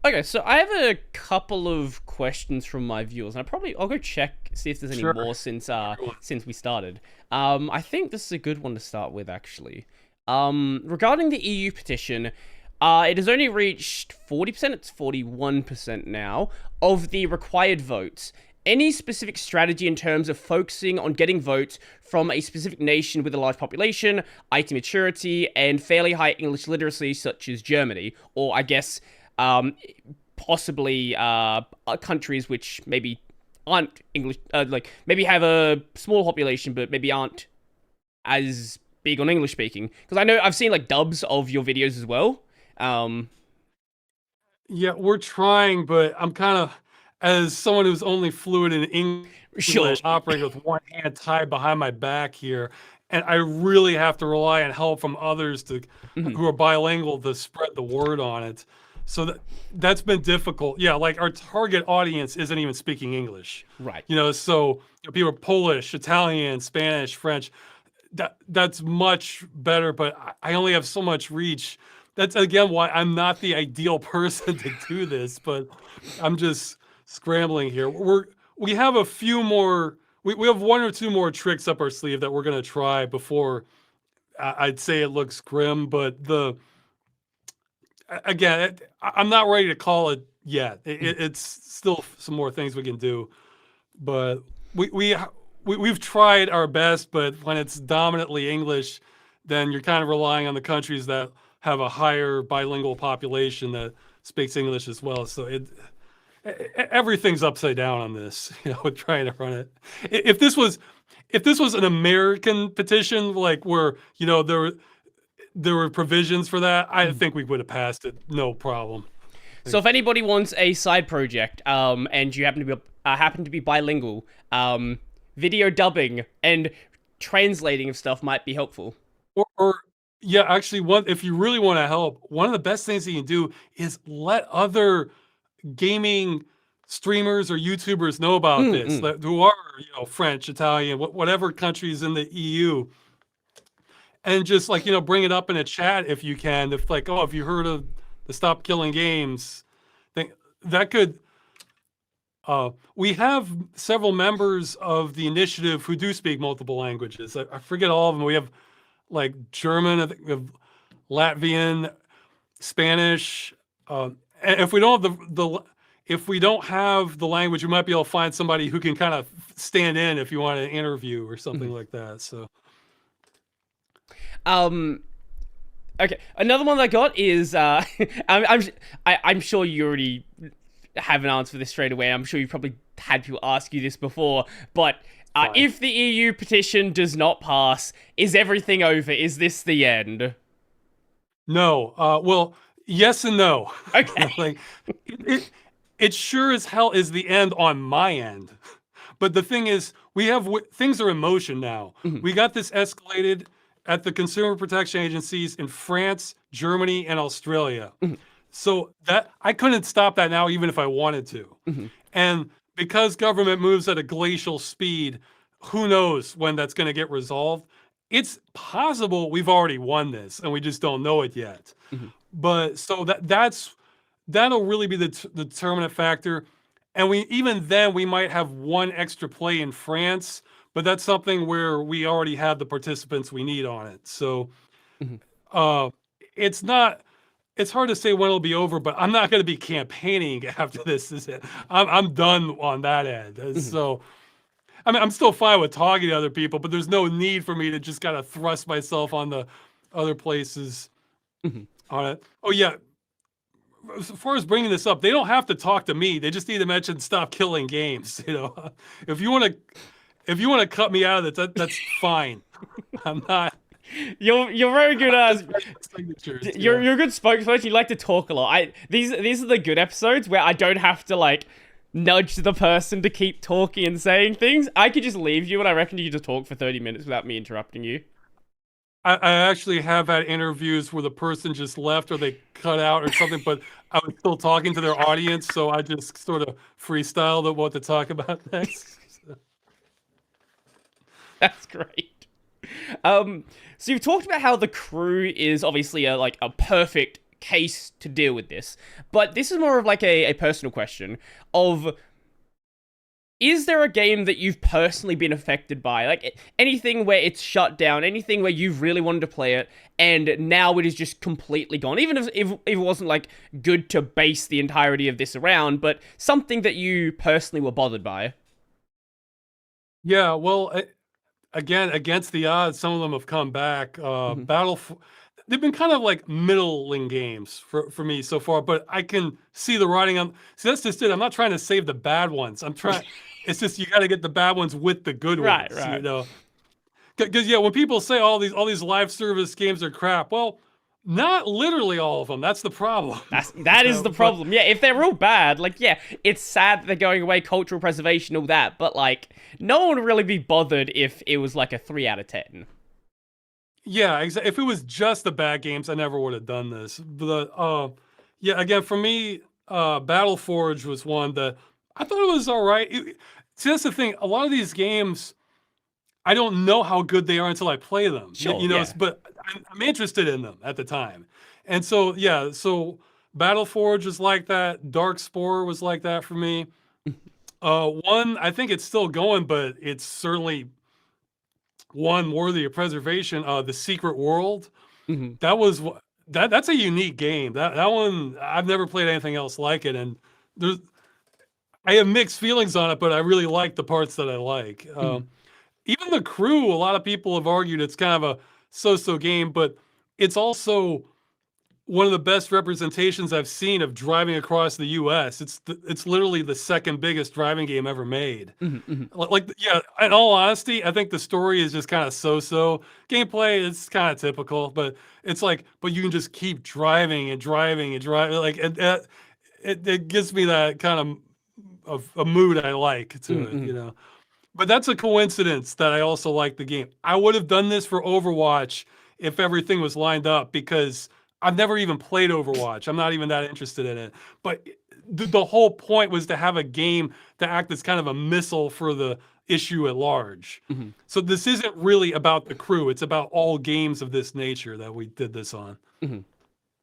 Okay, so I have a couple of questions from my viewers, and I'll go check see if there's any Sure. more since we started. I think this is a good one to start with, actually. Regarding the EU petition, it has only reached 40%. It's 41% now of the required votes. Any specific strategy in terms of focusing on getting votes from a specific nation with a large population, IT maturity, and fairly high English literacy, such as Germany, or I guess possibly countries which maybe aren't English, like maybe have a small population but maybe aren't as big on English speaking? Because I know I've seen like dubs of your videos as well. Um, Yeah, we're trying, but I'm kind of, as someone who's only fluent in sure. English, operating with one hand tied behind my back here, and I really have to rely on help from others Mhm. who are bilingual to spread the word on it. So that's been difficult. Yeah, like our target audience isn't even speaking English. Right. So people are Polish, Italian, Spanish, French. That's much better, but I only have so much reach. That's again why I'm not the ideal person to do this, but I'm just scrambling here. We have a few more. We have one or two more tricks up our sleeve that we're gonna try before I'd say it looks grim, but again, I'm not ready to call it yet. It's still some more things we can do, but we we we've tried our best. But when it's dominantly English, then you're kind of relying on the countries that have a higher bilingual population that speaks English as well. So everything's upside down on this, trying to run it. If this was an American petition, like where there were provisions for that, I think we would have passed it, no problem. So if anybody wants a side project, and you happen to be bilingual, video dubbing and translating of stuff might be helpful. Or yeah, actually, one if you really want to help, one of the best things that you can do is let other gaming streamers or YouTubers know about this, Mm-mm. who are French, Italian, whatever countries in the EU, and just like bring it up in a chat if you can. If like, oh, have you heard of the Stop Killing Games thing? That could. We have several members of the initiative who do speak multiple languages. I forget all of them. We have like German, I think we have Latvian, Spanish. And if we don't have if we don't have the language, we might be able to find somebody who can kind of stand in if you want an interview or something like that. So Um. Okay. Another one that I got is I'm sure you already have an answer for this straight away. I'm sure you've probably had people ask you this before, but fine. if the EU petition does not pass, is everything over? Is this the end? No. Well, yes and no. Okay. Like it, it sure as hell is the end on my end. But the thing is, things are in motion now. Mhm. We got this escalated at the consumer protection agencies in France, Germany, and Australia. Mhm. So that I couldn't stop that now, even if I wanted to. Mhm. And because government moves at a glacial speed, who knows when that's going to get resolved? It's possible we've already won this and we just don't know it yet. Mhm. But so that'll really be the determinant factor. And even then we might have one extra play in France, but that's something where we already have the participants we need on it. So Mhm. uh, it's not. It's hard to say when it'll be over, but I'm not going to be campaigning after this. Is it? I'm done on that end. Mhm. So I mean, I'm still fine with talking to other people, but there's no need for me to just kind of thrust myself on the other places Mhm. on it. Oh yeah, as far as bringing this up, they don't have to talk to me. They just need to mention "Stop Killing Games." If you want to, if you want to cut me out of it, that's fine. I'm not. You're very good I'm as just writing signatures. you're a good spokesperson. You like to talk a lot. These are the good episodes where I don't have to like nudge the person to keep talking and saying things. I could just leave you, and I reckon you could just talk for 30 minutes without me interrupting you. I actually have had interviews where the person just left or they cut out or something, but I was still talking to their audience, so I just sort of freestyled what to talk about next. That's great. Um, so you've talked about how the crew is obviously a perfect case to deal with this. But this is more of like a personal question of, is there a game that you've personally been affected by? Like anything where it's shut down, anything where you've really wanted to play it, and now it is just completely gone. Even if it wasn't like good to base the entirety of this around, but something that you personally were bothered by. Yeah, well, again, against the odds, some of them have come back. They've been kind of like middling games for me so far, but I can see the writing on. See, that's just it. I'm not trying to save the bad ones. I'm trying. It's just you got to get the bad ones with the good ones. Right. You know, because yeah, when people say all these live service games are crap, well, not literally all of them. That's the problem. That is the problem. Yeah, if they're real bad, like, yeah, it's sad that they're going away, cultural preservation, all that, but like, no one would really be bothered if it was like a 3 out of 10. Yeah, exactly. If it was just the bad games, I never would have done this. But yeah, again, for me, Battle Forge was one that I thought it was all right. See, that's the thing. A lot of these games, I don't know how good they are until I play them. Sure, you know, yeah. but I'm interested in them at the time. And so, yeah, so Battle Forge was like that. Dark Spore was like that for me. One, I think it's still going, but it's certainly one worthy of preservation. The Secret World. That's a unique game. That one, I've never played anything else like it, and I have mixed feelings on it, but I really like the parts that I like. Even the crew, a lot of people have argued it's kind of a so-so game, but it's also one of the best representations I've seen of driving across the U.S. It's literally the second biggest driving game ever made. Like, yeah, in all honesty, I think the story is just kind of so-so. Gameplay is kind of typical, but it's like, but you can just keep driving and driving and driving. Like, it gives me that kind of a mood I like to it, you know. But that's a coincidence that I also like the game. I would have done this for Overwatch if everything was lined up, because I've never even played Overwatch. I'm not even that interested in it. But the whole point was to have a game to act as kind of a missile for the issue at large. So this isn't really about the crew. It's about all games of this nature that we did this on.